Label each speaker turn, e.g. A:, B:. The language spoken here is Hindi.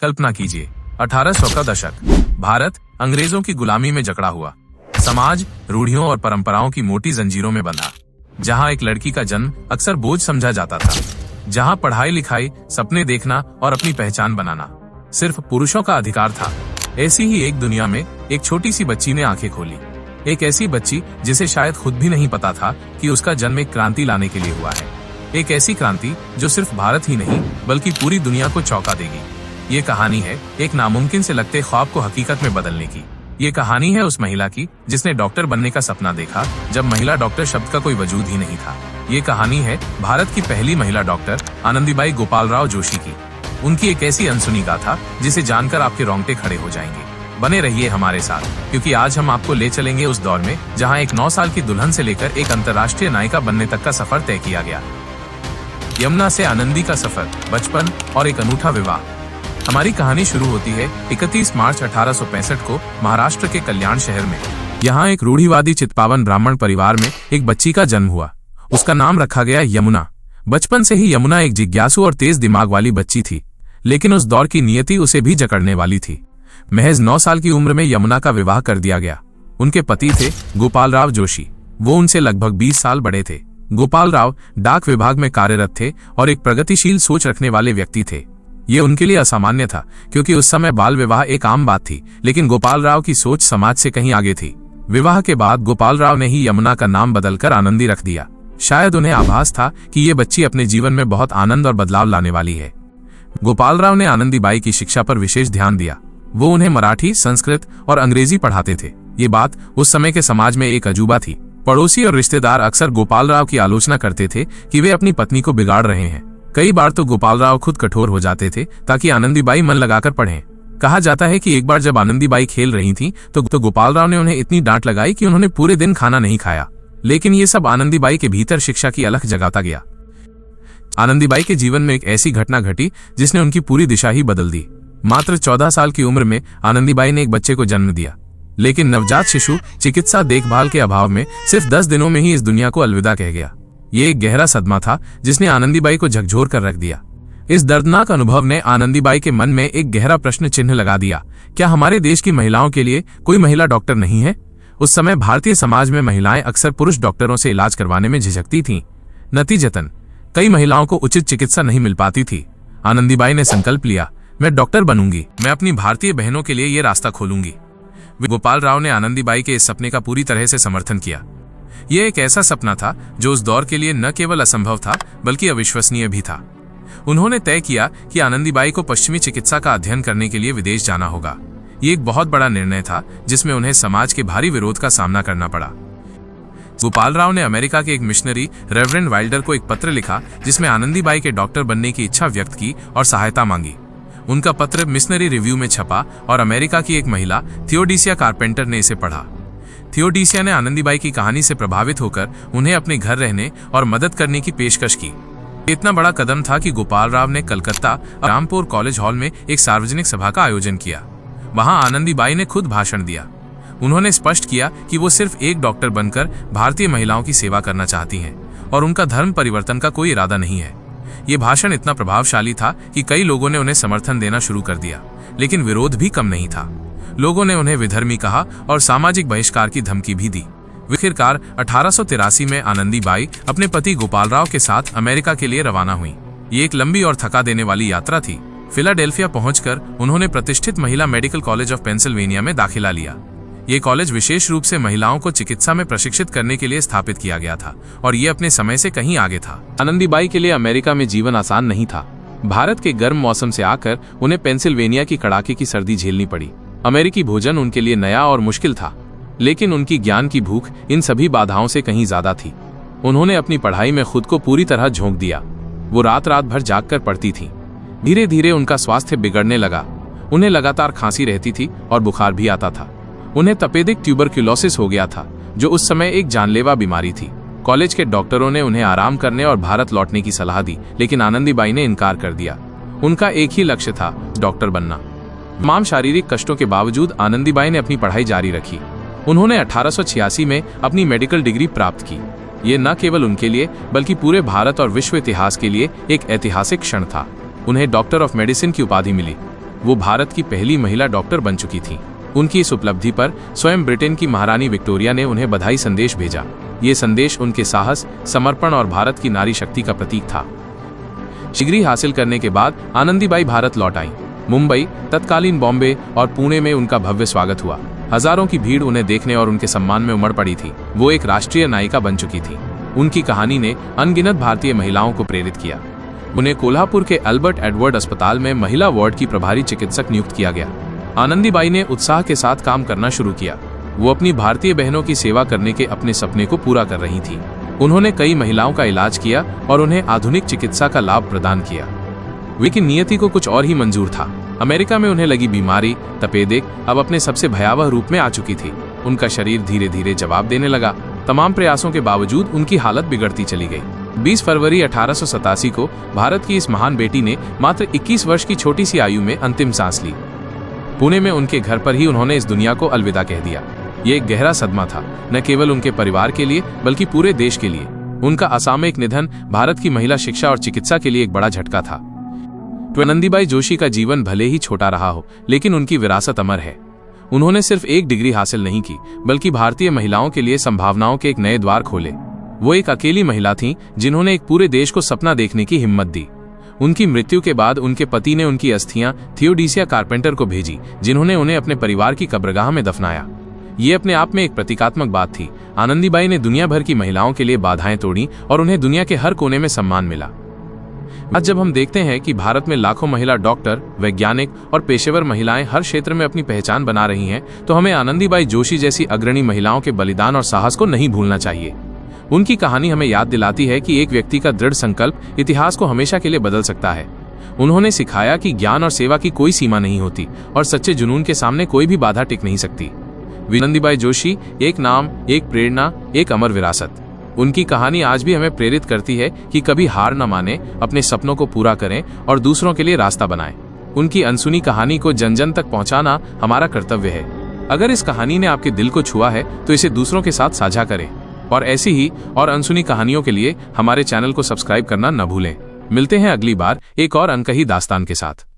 A: कल्पना कीजिए, 1800 का दशक, भारत अंग्रेजों की गुलामी में जकड़ा हुआ, समाज रूढ़ियों और परंपराओं की मोटी जंजीरों में बंधा, जहां एक लड़की का जन्म अक्सर बोझ समझा जाता था, जहां पढ़ाई लिखाई, सपने देखना और अपनी पहचान बनाना सिर्फ पुरुषों का अधिकार था। ऐसी ही एक दुनिया में एक छोटी सी बच्ची ने आंखें खोली, एक ऐसी बच्ची जिसे शायद खुद भी नहीं पता था कि उसका जन्म एक क्रांति लाने के लिए हुआ है, एक ऐसी क्रांति जो सिर्फ भारत ही नहीं बल्कि पूरी दुनिया को चौंका देगी। ये कहानी है एक नामुमकिन से लगते ख्वाब को हकीकत में बदलने की। ये कहानी है उस महिला की जिसने डॉक्टर बनने का सपना देखा जब महिला डॉक्टर शब्द का कोई वजूद ही नहीं था। ये कहानी है भारत की पहली महिला डॉक्टर आनंदीबाई गोपालराव जोशी की। उनकी एक ऐसी अनसुनी गाथा जिसे जानकर आपके रोंगटे खड़े हो जाएंगे। बने रहिए हमारे साथ, क्योंकि आज हम आपको ले चलेंगे उस दौर में जहां एक 9 साल की दुल्हन से लेकर एक अंतर्राष्ट्रीय नायिका बनने तक का सफर तय किया गया। यमुना से आनंदी का सफर, बचपन और एक अनूठा विवाह। हमारी कहानी शुरू होती है 31 मार्च 1865 को महाराष्ट्र के कल्याण शहर में। यहाँ एक रूढ़िवादी चित्पावन ब्राह्मण परिवार में एक बच्ची का जन्म हुआ। उसका नाम रखा गया यमुना। बचपन से ही यमुना एक जिज्ञासु और तेज दिमाग वाली बच्ची थी, लेकिन उस दौर की नियति उसे भी जकड़ने वाली थी। महज 9 साल की उम्र में यमुना का विवाह कर दिया गया। उनके पति थे गोपालराव जोशी। वो उनसे लगभग 20 साल बड़े थे। गोपालराव डाक विभाग में कार्यरत थे और एक प्रगतिशील सोच रखने वाले व्यक्ति थे। ये उनके लिए असामान्य था, क्योंकि उस समय बाल विवाह एक आम बात थी, लेकिन गोपालराव की सोच समाज से कहीं आगे थी। विवाह के बाद गोपालराव ने ही यमुना का नाम बदलकर आनंदी रख दिया। शायद उन्हें आभास था कि ये बच्ची अपने जीवन में बहुत आनंद और बदलाव लाने वाली है। गोपालराव ने आनंदीबाई की शिक्षा पर विशेष ध्यान दिया। वो उन्हें मराठी, संस्कृत और अंग्रेजी पढ़ाते थे। ये बात उस समय के समाज में एक अजूबा थी। पड़ोसी और रिश्तेदार अक्सर गोपालराव की आलोचना करते थे कि वे अपनी पत्नी को बिगाड़ रहे हैं। कई बार तो गोपालराव खुद कठोर हो जाते थे ताकि आनंदीबाई मन लगाकर पढ़ें। कहा जाता है कि एक बार जब आनंदीबाई खेल रही थीं, तो गोपालराव ने उन्हें इतनी डांट लगाई कि उन्होंने पूरे दिन खाना नहीं खाया। लेकिन ये सब आनंदीबाई के भीतर शिक्षा की अलख जगाता गया। आनंदीबाई के जीवन में एक ऐसी घटना घटी जिसने उनकी पूरी दिशा ही बदल दी। मात्र 14 साल की उम्र में आनंदीबाई ने एक बच्चे को जन्म दिया, लेकिन नवजात शिशु चिकित्सा देखभाल के अभाव में सिर्फ 10 दिनों में ही इस दुनिया को अलविदा कह गया। ये एक गहरा सदमा था जिसने आनंदीबाई को झकझोर कर रख दिया। इस दर्दनाक अनुभव ने आनंदीबाई के मन में एक गहरा प्रश्न चिन्ह लगा दिया, क्या हमारे देश की महिलाओं के लिए कोई महिला डॉक्टर नहीं है? उस समय भारतीय समाज में महिलाएं अक्सर पुरुष डॉक्टरों से इलाज करवाने में झिझकती थीं। नतीजतन कई महिलाओं को उचित चिकित्सा नहीं मिल पाती थी। आनंदीबाई ने संकल्प लिया, मैं डॉक्टर बनूंगी, मैं अपनी भारतीय बहनों के लिए ये रास्ता खोलूंगी। गोपालराव ने आनंदीबाई के इस सपने का पूरी तरह से समर्थन किया। यह एक ऐसा सपना था जो उस दौर के लिए न केवल असंभव था बल्कि अविश्वसनीय भी था। उन्होंने तय किया कि आनंदीबाई को पश्चिमी चिकित्सा का अध्ययन करने के लिए विदेश जाना होगा। ये एक बहुत बड़ा निर्णय था जिसमें उन्हें समाज के भारी विरोध का सामना करना पड़ा। गोपालराव ने अमेरिका के एक मिशनरी रेवरेंड वाइल्डर को एक पत्र लिखा जिसमें आनंदीबाई के डॉक्टर बनने की इच्छा व्यक्त की और सहायता मांगी। उनका पत्र मिशनरी रिव्यू में छपा और अमेरिका की एक महिला थियोडीसिया कारपेंटर ने इसे पढ़ा। थियोडीसिया ने आनंदीबाई की कहानी से प्रभावित होकर उन्हें अपने घर रहने और मदद करने की पेशकश की। इतना बड़ा कदम था कि गोपालराव ने कलकत्ता रामपुर कॉलेज हॉल में एक सार्वजनिक सभा का आयोजन किया। वहां आनंदीबाई ने खुद भाषण दिया। उन्होंने स्पष्ट किया कि वो सिर्फ एक डॉक्टर बनकर भारतीय महिलाओं की सेवा करना चाहती हैं और उनका धर्म परिवर्तन का कोई इरादा नहीं है। ये भाषण इतना प्रभावशाली था कि कई लोगों ने उन्हें समर्थन देना शुरू कर दिया, लेकिन विरोध भी कम नहीं था। लोगों ने उन्हें विधर्मी कहा और सामाजिक बहिष्कार की धमकी भी दी। आखिरकार 1883 में आनंदीबाई अपने पति गोपालराव के साथ अमेरिका के लिए रवाना हुई। ये एक लंबी और थका देने वाली यात्रा थी। फिलाडेल्फिया पहुंचकर उन्होंने प्रतिष्ठित महिला मेडिकल कॉलेज ऑफ पेंसिल्वेनिया में दाखिला लिया। ये कॉलेज विशेष रूप से महिलाओं को चिकित्सा में प्रशिक्षित करने के लिए स्थापित किया गया था और ये अपने समय से कहीं आगे था। आनंदीबाई के लिए अमेरिका में जीवन आसान नहीं था। भारत के गर्म मौसम से आकर उन्हें पेंसिल्वेनिया की कड़ाके की सर्दी झेलनी पड़ी। अमेरिकी भोजन उनके लिए नया और मुश्किल था, लेकिन उनकी ज्ञान की भूख इन सभी बाधाओं से कहीं ज्यादा थी। उन्होंने अपनी पढ़ाई में खुद को पूरी तरह झोंक दिया। वो रात रात भर जागकर पढ़ती थी। धीरे धीरे उनका स्वास्थ्य बिगड़ने लगा। उन्हें लगातार खांसी रहती थी और बुखार भी आता था। उन्हें तपेदिक ट्यूबरक्यूलोसिस हो गया था, जो उस समय एक जानलेवा बीमारी थी। कॉलेज के डॉक्टरों ने उन्हें आराम करने और भारत लौटने की सलाह दी, लेकिन आनंदीबाई ने इनकार कर दिया। उनका एक ही लक्ष्य था, डॉक्टर बनना। तमाम शारीरिक कष्टों के बावजूद आनंदीबाई ने अपनी पढ़ाई जारी रखी। उन्होंने 1886 में अपनी मेडिकल डिग्री प्राप्त की। ये न केवल उनके लिए बल्कि पूरे भारत और विश्व इतिहास के लिए एक ऐतिहासिक क्षण था। उन्हें डॉक्टर ऑफ मेडिसिन की उपाधि मिली। वो भारत की पहली महिला डॉक्टर बन चुकी थी। उनकी इस उपलब्धि पर स्वयं ब्रिटेन की महारानी विक्टोरिया ने उन्हें बधाई संदेश भेजा। ये संदेश उनके साहस, समर्पण और भारत की नारी शक्ति का प्रतीक था। डिग्री हासिल करने के बाद आनंदीबाई भारत लौट आईं। मुंबई, तत्कालीन बॉम्बे और पुणे में उनका भव्य स्वागत हुआ। हजारों की भीड़ उन्हें देखने और उनके सम्मान में उमड़ पड़ी थी। वो एक राष्ट्रीय नायिका बन चुकी थी। उनकी कहानी ने अनगिनत भारतीय महिलाओं को प्रेरित किया। उन्हें कोल्हापुर के अल्बर्ट एडवर्ड अस्पताल में महिला वार्ड की प्रभारी चिकित्सक नियुक्त किया गया। आनंदीबाई ने उत्साह के साथ काम करना शुरू किया। वो अपनी भारतीय बहनों की सेवा करने के अपने सपने को पूरा कर रही थी। उन्होंने कई महिलाओं का इलाज किया और उन्हें आधुनिक चिकित्सा का लाभ प्रदान किया। लेकिन नियति को कुछ और ही मंजूर था। अमेरिका में उन्हें लगी बीमारी तपेदिक अब अपने सबसे भयावह रूप में आ चुकी थी। उनका शरीर धीरे धीरे जवाब देने लगा। तमाम प्रयासों के बावजूद उनकी हालत बिगड़ती चली गई। 20 फरवरी 1887 को भारत की इस महान बेटी ने मात्र 21 वर्ष की छोटी सी आयु में अंतिम सांस ली। पुणे में उनके घर पर ही उन्होंने इस दुनिया को अलविदा कह दिया। ये एक गहरा सदमा था, न केवल उनके परिवार के लिए बल्कि पूरे देश के लिए। उनका असामयिक निधन भारत की महिला शिक्षा और चिकित्सा के लिए एक बड़ा झटका था। आनंदीबाई जोशी का जीवन भले ही छोटा रहा हो, लेकिन उनकी विरासत अमर है। उन्होंने सिर्फ एक डिग्री हासिल नहीं की, बल्कि भारतीय महिलाओं के लिए संभावनाओं के एक नए द्वार खोले। वो एक अकेली महिला थीं, जिन्होंने एक पूरे देश को सपना देखने की हिम्मत दी। उनकी मृत्यु के बाद उनके पति ने उनकी अस्थियां थियोडीसिया कारपेंटर को भेजी, जिन्होंने उन्हें अपने परिवार की कब्रगाह में दफनाया। ये अपने आप में एक प्रतीकात्मक बात थी। आनंदीबाई ने दुनिया भर की महिलाओं के लिए बाधाएं तोड़ी और उन्हें दुनिया के हर कोने में सम्मान मिला। आज जब हम देखते हैं कि भारत में लाखों महिला डॉक्टर, वैज्ञानिक और पेशेवर महिलाएं हर क्षेत्र में अपनी पहचान बना रही हैं, तो हमें आनंदीबाई जोशी जैसी अग्रणी महिलाओं के बलिदान और साहस को नहीं भूलना चाहिए। उनकी कहानी हमें याद दिलाती है कि एक व्यक्ति का दृढ़ संकल्प इतिहास को हमेशा के लिए बदल सकता है। उन्होंने सिखाया कि ज्ञान और सेवा की कोई सीमा नहीं होती और सच्चे जुनून के सामने कोई भी बाधा टिक नहीं सकती। आनंदीबाई जोशी, एक नाम, एक प्रेरणा, एक अमर विरासत। उनकी कहानी आज भी हमें प्रेरित करती है कि कभी हार न माने, अपने सपनों को पूरा करें और दूसरों के लिए रास्ता बनाएं। उनकी अनसुनी कहानी को जन जन तक पहुंचाना हमारा कर्तव्य है। अगर इस कहानी ने आपके दिल को छुआ है तो इसे दूसरों के साथ साझा करें और ऐसी ही और अनसुनी कहानियों के लिए हमारे चैनल को सब्सक्राइब करना न भूलें। मिलते हैं अगली बार एक और अनकही दास्तान के साथ।